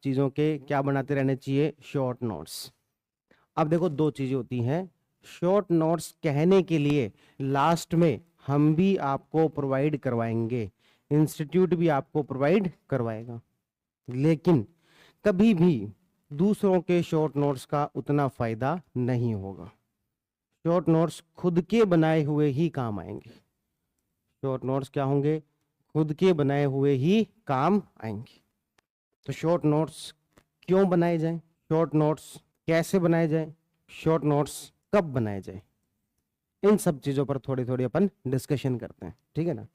चीज़ों के क्या बनाते रहने चाहिए, शॉर्ट नोट्स। अब देखो दो चीज़ें होती हैं, शॉर्ट नोट्स कहने के लिए लास्ट में हम भी आपको प्रोवाइड करवाएंगे, इंस्टीट्यूट भी आपको प्रोवाइड करवाएगा, लेकिन कभी भी दूसरों के शॉर्ट नोट्स का उतना फायदा नहीं होगा। शॉर्ट नोट्स खुद के बनाए हुए ही काम आएंगे। शॉर्ट नोट्स क्या होंगे, खुद के बनाए हुए ही काम आएंगे। तो शॉर्ट नोट्स क्यों बनाए जाएं, शॉर्ट नोट्स कैसे बनाए जाएं, शॉर्ट नोट्स कब बनाए जाएं, इन सब चीजों पर थोड़ी थोड़ी अपन डिस्कशन करते हैं, ठीक है ना।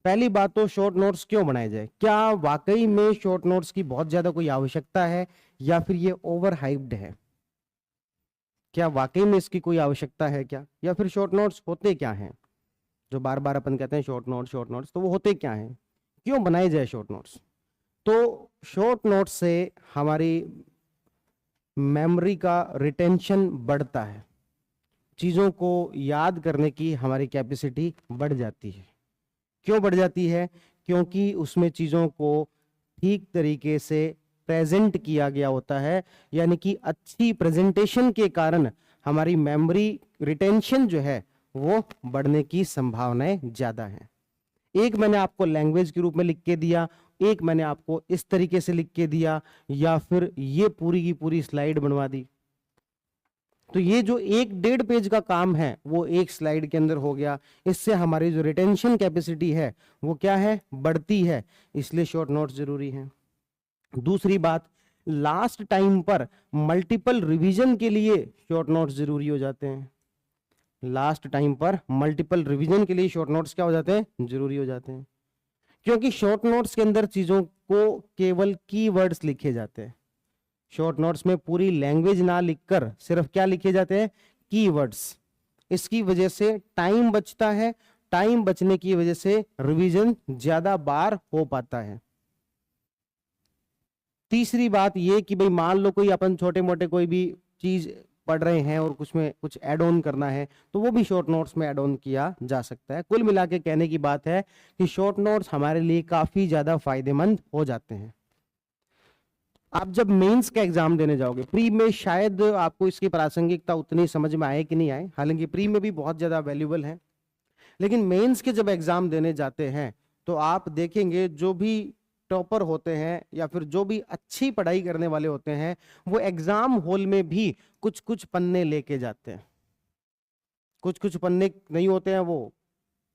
पहली बात तो शॉर्ट नोट्स क्यों बनाए जाए, क्या वाकई में शॉर्ट नोट्स की बहुत ज्यादा कोई आवश्यकता है या फिर ये ओवर हाइप्ड है, क्या वाकई में इसकी कोई आवश्यकता है क्या, या फिर शॉर्ट नोट्स होते क्या हैं, जो बार बार अपन कहते हैं शॉर्ट नोट्स, तो वो होते क्या हैं, क्यों बनाए जाए शॉर्ट नोट्स। तो शॉर्ट नोट्स से हमारी मेमोरी का रिटेंशन बढ़ता है, चीजों को याद करने की हमारी कैपेसिटी बढ़ जाती है। क्यों बढ़ जाती है, क्योंकि उसमें चीजों को ठीक तरीके से प्रेजेंट किया गया होता है, यानी कि अच्छी प्रेजेंटेशन के कारण हमारी मेमोरी रिटेंशन जो है वो बढ़ने की संभावनाएं ज्यादा है। एक मैंने आपको लैंग्वेज के रूप में लिख के दिया, एक मैंने आपको इस तरीके से लिख के दिया, या फिर ये पूरी की पूरी स्लाइड बनवा दी, तो ये जो 1-1.5 पेज का काम है वो एक स्लाइड के अंदर हो गया। इससे हमारी जो रिटेंशन कैपेसिटी है वो क्या है, बढ़ती है, इसलिए शॉर्ट नोट्स जरूरी है। दूसरी बात, लास्ट टाइम पर मल्टीपल रिवीजन के लिए शॉर्ट नोट्स जरूरी हो जाते हैं। लास्ट टाइम पर मल्टीपल रिवीजन के लिए शॉर्ट नोट्स क्या हो जाते हैं, जरूरी हो जाते हैं, क्योंकि शॉर्ट नोट्स के अंदर चीजों को केवल कीवर्ड्स लिखे जाते हैं। शॉर्ट नोट्स में पूरी लैंग्वेज ना लिखकर सिर्फ क्या लिखे जाते हैं, कीवर्ड्स। इसकी वजह से टाइम बचता है, टाइम बचने की वजह से रिवीजन ज्यादा बार हो पाता है। तीसरी बात ये कि भाई मान लो कोई अपन छोटे मोटे कोई भी चीज पढ़ रहे हैं और कुछ में कुछ ऐड ऑन करना है, तो वो भी शॉर्ट नोट्स में ऐड ऑन किया जा सकता है। कुल मिला के कहने की बात है कि शॉर्ट नोट्स हमारे लिए काफी ज्यादा फायदेमंद हो जाते हैं। आप जब मेंस का एग्जाम देने जाओगे, प्री में शायद आपको इसकी प्रासंगिकता उतनी समझ में आए कि नहीं आए, हालांकि प्री में भी बहुत ज्यादा वैल्यूबल है, लेकिन मेंस के जब एग्जाम देने जाते हैं तो आप देखेंगे जो भी टॉपर होते हैं या फिर जो भी अच्छी पढ़ाई करने वाले होते हैं वो एग्जाम हॉल में भी कुछ कुछ पन्ने लेके जाते हैं। कुछ कुछ पन्ने नहीं होते हैं, वो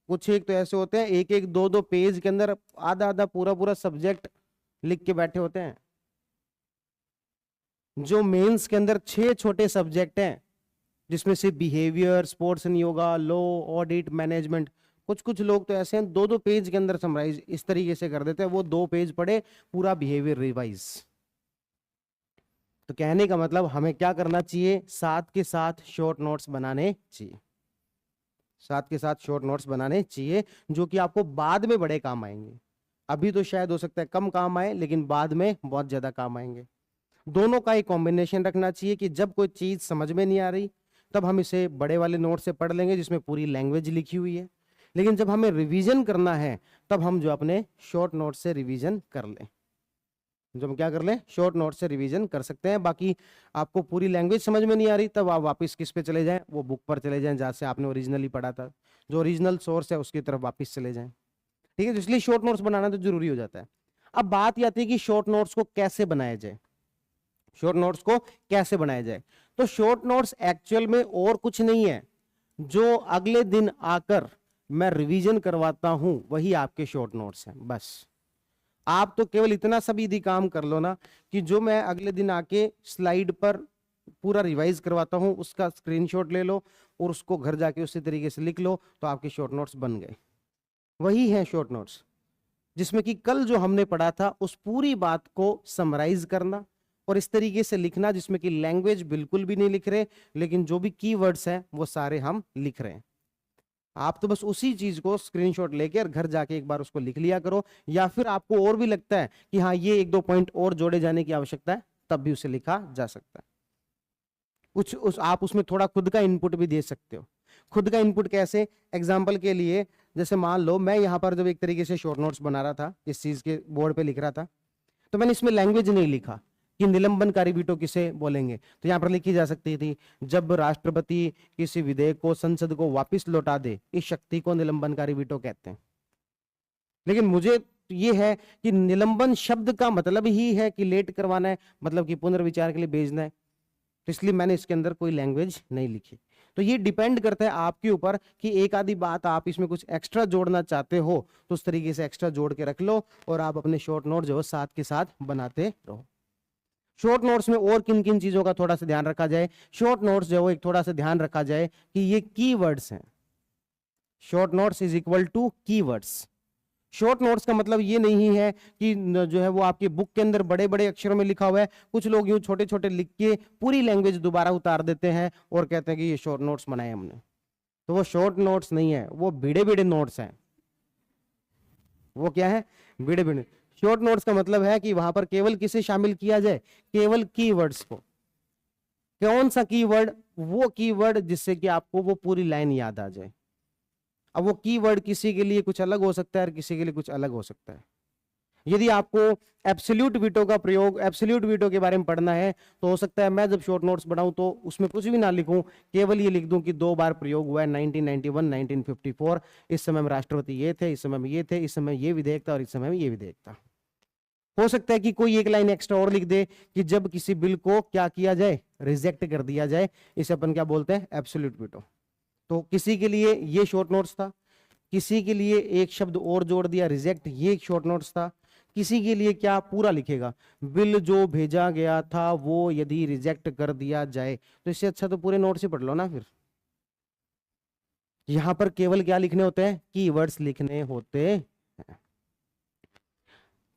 कुछ एक तो ऐसे होते हैं 1-1 2-2 पेज के अंदर आधा आधा पूरा पूरा सब्जेक्ट लिख के बैठे होते हैं। जो मेंस के अंदर 6 छोटे सब्जेक्ट हैं, जिसमें से behaviour, sports and yoga, law, audit, management, कुछ कुछ लोग तो ऐसे हैं 2-2 पेज के अंदर समराइज इस तरीके से कर देते हैं, वो 2 पेज पढ़े पूरा बिहेवियर रिवाइज। तो कहने का मतलब हमें क्या करना चाहिए, साथ के साथ शॉर्ट नोट्स बनाने चाहिए, साथ के साथ शॉर्ट नोट्स बनाने चाहिए, जो कि आपको बाद में बड़े काम आएंगे। अभी तो शायद हो सकता है कम काम आए, लेकिन बाद में बहुत ज्यादा काम आएंगे। दोनों का एक कॉम्बिनेशन रखना चाहिए कि जब कोई चीज समझ में नहीं आ रही तब हम इसे बड़े वाले नोट से पढ़ लेंगे जिसमें पूरी लैंग्वेज लिखी हुई है, लेकिन जब हमें रिवीजन करना है तब हम जो अपने शॉर्ट नोट से रिवीजन कर लें, जब हम क्या कर लें, शॉर्ट नोट से रिवीजन कर सकते हैं। बाकी आपको पूरी लैंग्वेज समझ में नहीं आ रही तब आप वापस किस पे चले जाएं, वो बुक पर चले जाएं जहां से आपने ओरिजिनली पढ़ा था, जो ओरिजिनल सोर्स है उसकी तरफ वापस चले जाएं, ठीक है। तो इसलिए शॉर्ट नोट्स बनाना तो जरूरी हो जाता है। अब बात यह आती है कि शॉर्ट नोट्स को कैसे बनाया जाए, शॉर्ट नोट्स को कैसे बनाया जाए। तो शॉर्ट नोट्स एक्चुअल में और कुछ नहीं है, जो अगले दिन आकर मैं रिवीजन करवाता हूं वही आपके शॉर्ट नोट्स हैं। बस आप तो केवल इतना सा भी यदि काम कर लो ना कि जो मैं अगले दिन आके स्लाइड पर पूरा रिवाइज करवाता हूं उसका स्क्रीनशॉट ले लो और उसको घर जाके उसी तरीके से लिख लो, तो आपके शॉर्ट नोट्स बन गए। वही है शॉर्ट नोट्स, जिसमें कि कल जो हमने पढ़ा था उस पूरी बात को समराइज करना और इस तरीके से लिखना जिसमें कि लैंग्वेज बिल्कुल भी नहीं लिख रहे, लेकिन जो भी कीवर्ड्स हैं वो सारे हम लिख रहे हैं। आप तो बस उसी चीज को स्क्रीनशॉट लेकर घर जाके एक बार उसको लिख लिया करो, या फिर आपको और भी लगता है कि हाँ ये 1-2 पॉइंट और जोड़े जाने की आवश्यकता है तब भी उसे लिखा जा सकता है। आप उसमें थोड़ा खुद का इनपुट भी दे सकते हो। खुद का इनपुट कैसे, एग्जाम्पल के लिए जैसे मान लो मैं यहां पर जब एक तरीके से शॉर्ट नोट्स बना रहा था, इस चीज के बोर्ड पे लिख रहा था, तो मैंने इसमें लैंग्वेज नहीं लिखा कि निलंबनकारी वीटो किसे बोलेंगे, तो यहां पर लिखी जा सकती थी जब राष्ट्रपति किसी विधेयक को संसद को वापस लौटा दे, इस शक्ति को निलंबनकारी वीटो कहते हैं। लेकिन मुझे ये है कि निलंबन शब्द का मतलब ही है कि लेट करवाना है, मतलब कि पुनर्विचार के लिए भेजना है, तो इसलिए मैंने इसके अंदर कोई लैंग्वेज नहीं लिखी। तो ये डिपेंड करता है आपके ऊपर कि एक आधी बात आप इसमें कुछ एक्स्ट्रा जोड़ना चाहते हो तो उस तरीके से एक्स्ट्रा जोड़ के रख लो और आप अपने शॉर्ट नोट जो है साथ के साथ बनाते रहो। शॉर्ट नोट्स में और किन किन चीजों का थोड़ा सा ध्यान रखा जाए, शॉर्ट नोट्स जो है एक थोड़ा सा ध्यान रखा जाए कि ये कीवर्ड्स हैं। Short notes is equal to keywords. Short notes का मतलब ये नहीं है कि जो है वो आपकी बुक के अंदर बड़े बड़े अक्षरों में लिखा हुआ है, कुछ लोग यूं छोटे छोटे लिख के पूरी लैंग्वेज दोबारा उतार देते हैं और कहते हैं कि ये शॉर्ट नोट्स बनाए हमने। तो वो शॉर्ट नोट्स नहीं है, वो भिड़े भिड़े नोट्स हैं। वो क्या है? भिड़े भिड़े। शॉर्ट नोट्स का मतलब है कि वहां पर केवल किसे शामिल किया जाए? केवल कीवर्ड्स को। कौन सा कीवर्ड? वो कीवर्ड जिससे कि आपको वो पूरी लाइन याद आ जाए। अब वो कीवर्ड किसी के लिए कुछ अलग हो सकता है और किसी के लिए कुछ अलग हो सकता है। यदि आपको एब्सोल्यूट वीटो का प्रयोग, एब्सोल्यूट वीटो के बारे में पढ़ना है, तो हो सकता है मैं जब शॉर्ट नोट्स बनाऊं तो उसमें कुछ भी ना लिखूं, केवल ये लिख दूं कि 2 बार प्रयोग हुआ है 1991, 1954, इस समय में राष्ट्रपति ये थे, इस समय में ये थे, इस समय ये विधेयक था और इस समय में ये विधेयक था। हो सकता है कि कोई एक लाइन एक्स्ट्रा और लिख दे कि जब किसी बिल को क्या किया जाए? रिजेक्ट कर दिया जाए। इसे अपन क्या बोलते हैं? Absolute veto. तो किसी के लिए ये शॉर्ट नोट्स था, किसी के लिए एक शब्द और जोड़ दिया रिजेक्ट, ये एक शॉर्ट नोट्स था। किसी के लिए क्या पूरा लिखेगा? बिल जो भेजा गया था वो यदि रिजेक्ट कर दिया जाए, तो इससे अच्छा तो पूरे नोट्स ही पढ़ लो ना। फिर यहां पर केवल क्या लिखने होते हैं? कीवर्ड्स लिखने होते हैं।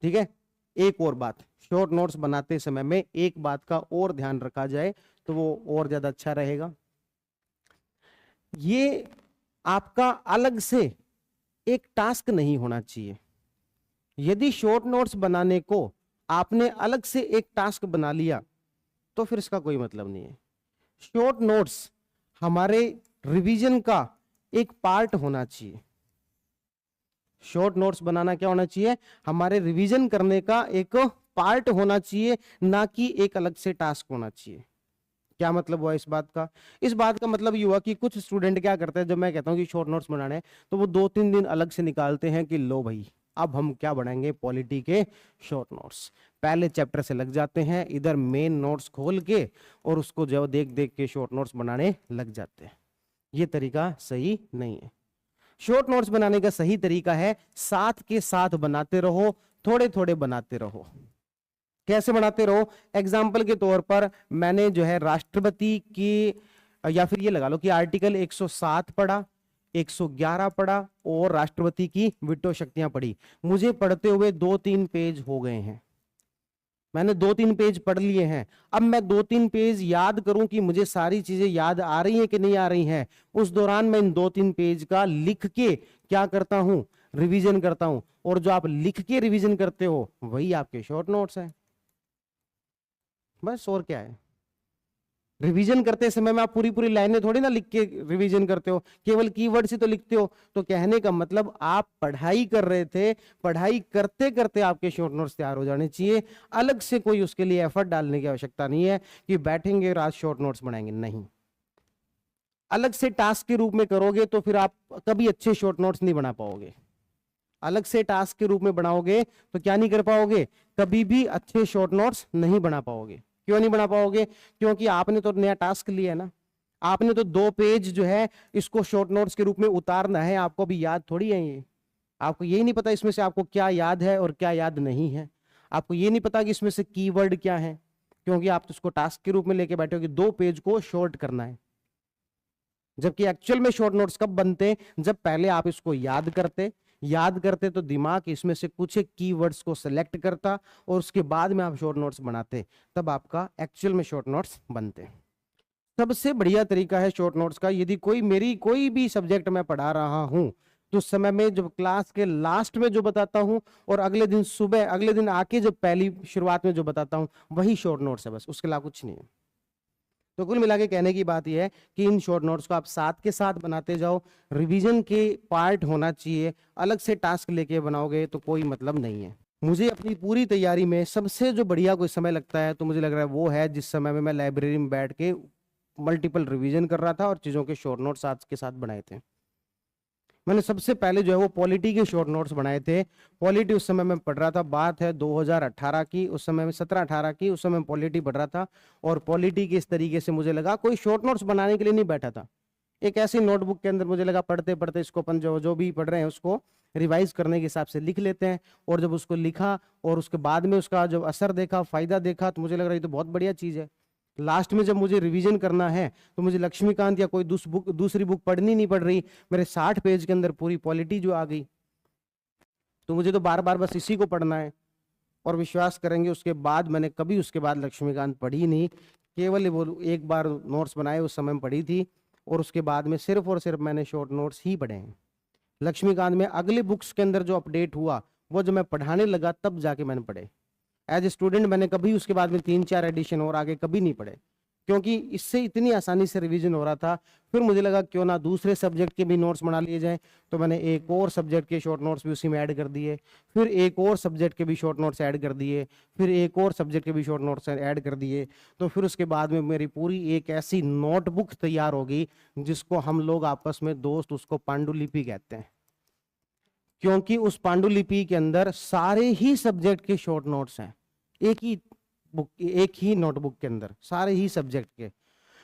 ठीक है। एक और बात, शॉर्ट नोट्स बनाते समय में एक बात का और ध्यान रखा जाए तो वो और ज्यादा अच्छा रहेगा। ये आपका अलग से एक टास्क नहीं होना चाहिए। यदि शॉर्ट नोट्स बनाने को आपने अलग से एक टास्क बना लिया तो फिर इसका कोई मतलब नहीं है। शॉर्ट नोट्स हमारे रिवीजन का एक पार्ट होना चाहिए। शॉर्ट नोट्स बनाना क्या होना चाहिए? हमारे रिवीजन करने का एक पार्ट होना चाहिए, ना कि एक अलग से टास्क होना चाहिए। क्या मतलब हुआ इस बात का? इस बात का मतलब ये हुआ कि कुछ स्टूडेंट क्या करते हैं, जब मैं कहता हूं कि शॉर्ट नोट्स बनाने हैं तो वो 2-3 दिन अलग से निकालते हैं कि लो भाई अब हम क्या बनाएंगे? पॉलिटी के शॉर्ट नोट्स। पहले चैप्टर से लग जाते हैं, इधर मेन नोट्स खोल के और उसको जो देख देख के शॉर्ट नोट्स बनाने लग जाते हैं। ये तरीका सही नहीं है। शॉर्ट नोट्स बनाने का सही तरीका है साथ के साथ बनाते रहो, थोड़े थोड़े बनाते रहो। कैसे बनाते रहो? एग्जाम्पल के तौर पर मैंने जो है राष्ट्रपति की, या फिर ये लगा लो कि आर्टिकल 107 पढ़ा, 111 पढ़ा और राष्ट्रपति की वीटो शक्तियां पढ़ी। मुझे पढ़ते हुए 2-3 पेज हो गए हैं। मैंने 2-3 पेज पढ़ लिए हैं। अब मैं 2-3 पेज याद करूं कि मुझे सारी चीजें याद आ रही हैं कि नहीं आ रही हैं, उस दौरान मैं इन 2-3 पेज का लिख के क्या करता हूं? रिवीजन करता हूं। और जो आप लिख के रिवीजन करते हो वही आपके शॉर्ट नोट्स हैं। बस और क्या है? रिवीजन करते समय में आप पूरी पूरी लाइनें थोड़ी ना लिख के रिवीजन करते हो, केवल कीवर्ड्स ही तो लिखते हो। तो कहने का मतलब आप पढ़ाई कर रहे थे, पढ़ाई करते करते आपके शॉर्ट नोट्स तैयार हो जाने चाहिए। अलग से कोई उसके लिए एफर्ट डालने की आवश्यकता नहीं है कि बैठेंगे और आज शॉर्ट नोट्स बनाएंगे। नहीं, अलग से टास्क के रूप में करोगे तो फिर आप कभी अच्छे शॉर्ट नोट्स नहीं बना पाओगे। अलग से टास्क के रूप में बनाओगे तो क्या नहीं कर पाओगे? कभी भी अच्छे शॉर्ट नोट्स नहीं बना पाओगे। क्यों नहीं बना पाओगे? क्योंकि आपने तो नया टास्क लिया है ना। आपने तो 2 पेज जो है इसको शॉर्ट नोट्स के रूप में उतारना है। आपको भी याद थोड़ी है ये। आपको यही नहीं पता इसमें से आपको क्या याद है और क्या याद नहीं है। आपको ये नहीं पता कि इसमें से कीवर्ड क्या है, क्योंकि आप तो उसको टास्क के रूप में लेके बैठे हो कि 2 पेज को शॉर्ट करना है। जबकि एक्चुअल में शॉर्ट नोट्स कब बनते? जब पहले आप इसको याद करते तो दिमाग इसमें से कुछ एक कीवर्ड्स को सिलेक्ट करता और उसके बाद में आप शॉर्ट नोट्स बनाते, तब आपका एक्चुअल में शॉर्ट नोट्स बनते। सबसे बढ़िया तरीका है शॉर्ट नोट्स का, यदि कोई भी सब्जेक्ट मैं पढ़ा रहा हूं तो उस समय में जब क्लास के लास्ट में जो बताता हूं और अगले दिन सुबह, अगले दिन आके जब पहली शुरुआत में जो बताता हूं वही शॉर्ट नोट्स है, बस उसके अलावा कुछ नहीं है। तो कुल मिला के कहने की बात यह है कि इन शॉर्ट नोट्स को आप साथ के साथ बनाते जाओ। रिवीजन के पार्ट होना चाहिए, अलग से टास्क लेके बनाओगे तो कोई मतलब नहीं है। मुझे अपनी पूरी तैयारी में सबसे जो बढ़िया कोई समय लगता है तो मुझे लग रहा है वो है जिस समय में मैं लाइब्रेरी में बैठ के मल्टीपल रिवीजन कर रहा था और चीजों के शॉर्ट नोट्स साथ के साथ बनाए थे। मैंने सबसे पहले जो है वो पॉलिटी के शॉर्ट नोट्स बनाए थे। पॉलिटी उस समय मैं पढ़ रहा था, बात है 2018 की, उस समय में 17-18 की, उस समय पॉलिटी पढ़ रहा था। और पॉलिटी के इस तरीके से मुझे लगा, कोई शॉर्ट नोट्स बनाने के लिए नहीं बैठा था, एक ऐसी नोटबुक के अंदर मुझे लगा पढ़ते पढ़ते इसको अपन जो जो भी पढ़ रहे हैं उसको रिवाइज करने के हिसाब से लिख लेते हैं। और जब उसको लिखा और उसके बाद में उसका जब असर देखा, फायदा देखा, तो मुझे लग रहा है ये तो बहुत बढ़िया चीज है। लास्ट में जब मुझे रिवीजन करना है तो मुझे लक्ष्मीकांत या कोई दूसरी बुक पढ़नी नहीं पड़ रही, मेरे 60 पेज के अंदर पूरी पॉलिटी जो आ गई, तो मुझे तो बार बार बस इसी को पढ़ना है। और विश्वास करेंगे उसके बाद मैंने कभी उसके बाद लक्ष्मीकांत पढ़ी नहीं, केवल वो एक बार नोट्स बनाए उस समय में पढ़ी थी, और उसके बाद में सिर्फ और सिर्फ मैंने शॉर्ट नोट्स ही पढ़े हैं। लक्ष्मीकांत में अगले बुक्स के अंदर जो अपडेट हुआ वो जब मैं पढ़ाने लगा तब जाके मैंने पढ़े। एज ए स्टूडेंट मैंने कभी उसके बाद में 3-4 एडिशन और आगे कभी नहीं पढ़े, क्योंकि इससे इतनी आसानी से रिवीजन हो रहा था। फिर मुझे लगा क्यों ना दूसरे सब्जेक्ट के भी नोट्स बना लिए जाएं, तो मैंने एक और सब्जेक्ट के शॉर्ट नोट्स भी उसी में ऐड कर दिए, फिर एक और सब्जेक्ट के भी शॉर्ट नोट्स ऐड कर दिए, फिर एक और सब्जेक्ट के भी शॉर्ट नोट्स ऐड कर दिए। तो फिर उसके बाद में मेरी पूरी एक ऐसी नोटबुक तैयार होगी जिसको हम लोग आपस में दोस्त उसको पांडुलिपि कहते हैं, क्योंकि उस पांडुलिपि के अंदर सारे ही सब्जेक्ट के शॉर्ट नोट्स हैं, एक ही बुक, एक ही नोटबुक के अंदर सारे ही सब्जेक्ट के।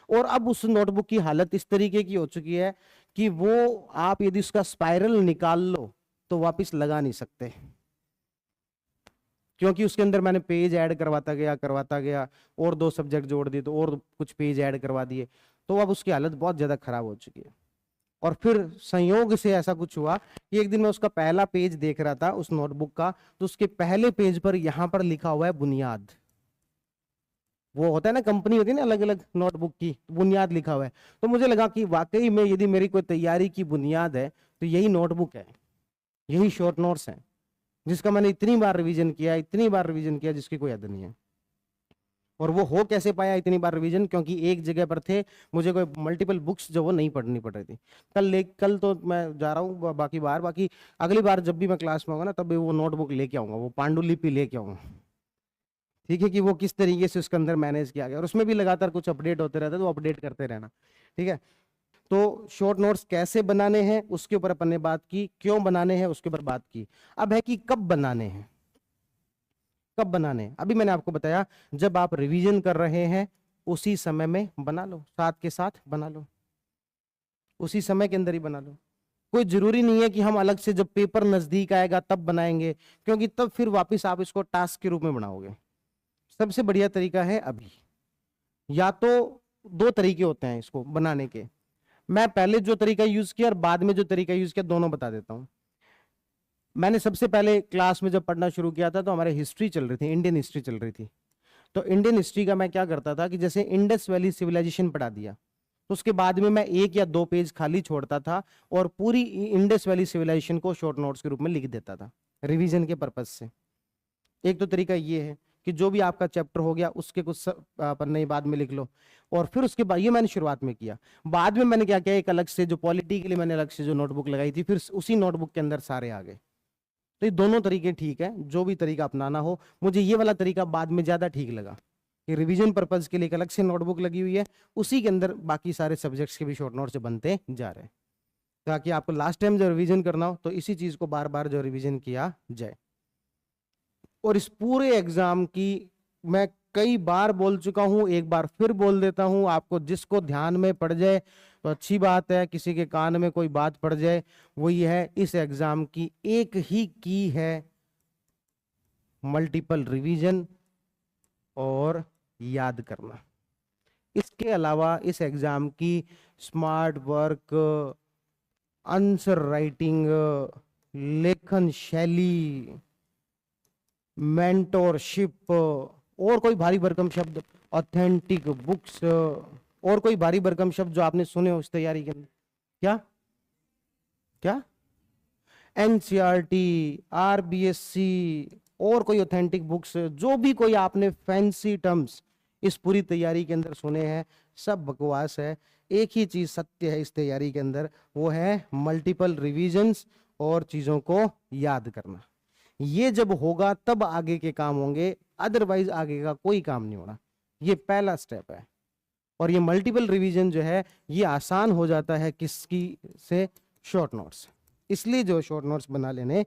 और अब उस नोटबुक की हालत इस तरीके की हो चुकी है कि वो आप यदि उसका स्पाइरल निकाल लो तो वापस लगा नहीं सकते, क्योंकि उसके अंदर मैंने पेज ऐड करवाता गया और 2 सब्जेक्ट जोड़ दिए तो और कुछ पेज ऐड करवा दिए, तो अब उसकी हालत बहुत ज्यादा खराब हो चुकी है। और फिर संयोग से ऐसा कुछ हुआ कि एक दिन मैं उसका पहला पेज देख रहा था उस नोटबुक का, तो उसके पहले पेज पर यहां पर लिखा हुआ है बुनियाद। वो होता है ना, कंपनी होती है ना अलग अलग नोटबुक की, बुनियाद लिखा हुआ है। तो मुझे लगा कि वाकई में यदि मेरी कोई तैयारी की बुनियाद है तो यही नोटबुक है, यही शॉर्ट नोट्स है, जिसका मैंने इतनी बार रिवीजन किया जिसकी कोई हद नहीं है। और वो हो कैसे पाया इतनी बार रिवीजन, क्योंकि एक जगह पर थे, मुझे कोई मल्टीपल बुक्स जो वो नहीं पढ़नी पड़ रही थी। कल तो मैं जा रहा हूँ बाकी अगली बार जब भी मैं क्लास में होगा ना तब भी वो नोटबुक लेके आऊंगा, वो पांडुलिपि लेके आऊंगा, ठीक है, कि वो किस तरीके से उसके अंदर मैनेज किया गया, और उसमें भी लगातार कुछ अपडेट होते रहते हैं तो अपडेट करते रहना, ठीक है। तो शॉर्ट नोट्स कैसे बनाने हैं उसके ऊपर अपन ने बात की, क्यों बनाने हैं उसके ऊपर बात की। अब है कि कब बनाने हैं, कब बनाने हैं। अभी मैंने आपको बताया जब आप रिवीजन कर रहे हैं उसी समय में बना लो, साथ के साथ बना लो, उसी समय के अंदर ही बना लो। कोई जरूरी नहीं है कि हम अलग से जब पेपर नजदीक आएगा तब बनाएंगे, क्योंकि तब फिर वापस आप इसको टास्क के रूप में बनाओगे। सबसे बढ़िया तरीका है अभी, या तो 2 तरीके होते हैं इसको बनाने के। मैं पहले जो तरीका यूज किया और बाद में जो तरीका यूज किया दोनों बता देता हूं। मैंने सबसे पहले क्लास में जब पढ़ना शुरू किया था तो हमारे हिस्ट्री चल रही थी, इंडियन हिस्ट्री चल रही थी। तो इंडियन हिस्ट्री का मैं क्या करता था कि जैसे इंडस वैली सिविलाइजेशन पढ़ा दिया तो उसके बाद में मैं 1 या 2 पेज खाली छोड़ता था और पूरी इंडस वैली सिविलाइजेशन को शॉर्ट नोट्स के रूप में लिख देता था रिवीजन के पर्पज से। एक तो तरीका ये है कि जो भी आपका चैप्टर हो गया उसके कुछ पन्ने बाद में लिख लो। और फिर उसके बाद ये मैंने शुरुआत में किया, बाद में मैंने क्या किया, एक अलग से जो पॉलिटी के लिए मैंने अलग से जो नोटबुक लगाई थी फिर उसी नोटबुक के अंदर सारे आ गए। तो ये दोनों तरीके ठीक है, जो भी तरीका अपनाना हो। मुझे ये वाला तरीका बाद में ज्यादा ठीक लगा कि रिवीजन पर्पज के लिए एक अलग से नोटबुक लगी हुई है, उसी के अंदर बाकी सारे सब्जेक्ट्स के भी शॉर्ट नोट्स बनते जा रहे हैं, ताकि आपको लास्ट टाइम जो रिवीजन करना हो तो इसी चीज को बार बार जो रिवीजन किया जाए। और इस पूरे एग्जाम की मैं कई बार बोल चुका हूं, एक बार फिर बोल देता हूं, आपको जिसको ध्यान में पड़ जाए तो अच्छी बात है, किसी के कान में कोई बात पड़ जाए, वो ये है इस एग्जाम की एक ही की है मल्टीपल रिवीजन और याद करना। इसके अलावा इस एग्जाम की स्मार्ट वर्क, आंसर राइटिंग, लेखन शैली, मेंटोरशिप और कोई भारी भरकम शब्द, ऑथेंटिक बुक्स और कोई भारी भरकम शब्द जो आपने सुने हो इस तैयारी के अंदर, क्या क्या एनसीईआरटी, आरबीएससी और कोई ऑथेंटिक बुक्स, जो भी कोई आपने फैंसी टर्म्स इस पूरी तैयारी के अंदर सुने हैं सब बकवास है। एक ही चीज सत्य है इस तैयारी के अंदर, वो है मल्टीपल रिवीजन्स और चीजों को याद करना। ये जब होगा तब आगे के काम होंगे, अदरवाइज आगे का कोई काम नहीं होना। ये पहला स्टेप है। और ये मल्टीपल रिवीजन जो है ये आसान हो जाता है किसकी से, शॉर्ट नोट्स। इसलिए जो शॉर्ट नोट्स बना लेने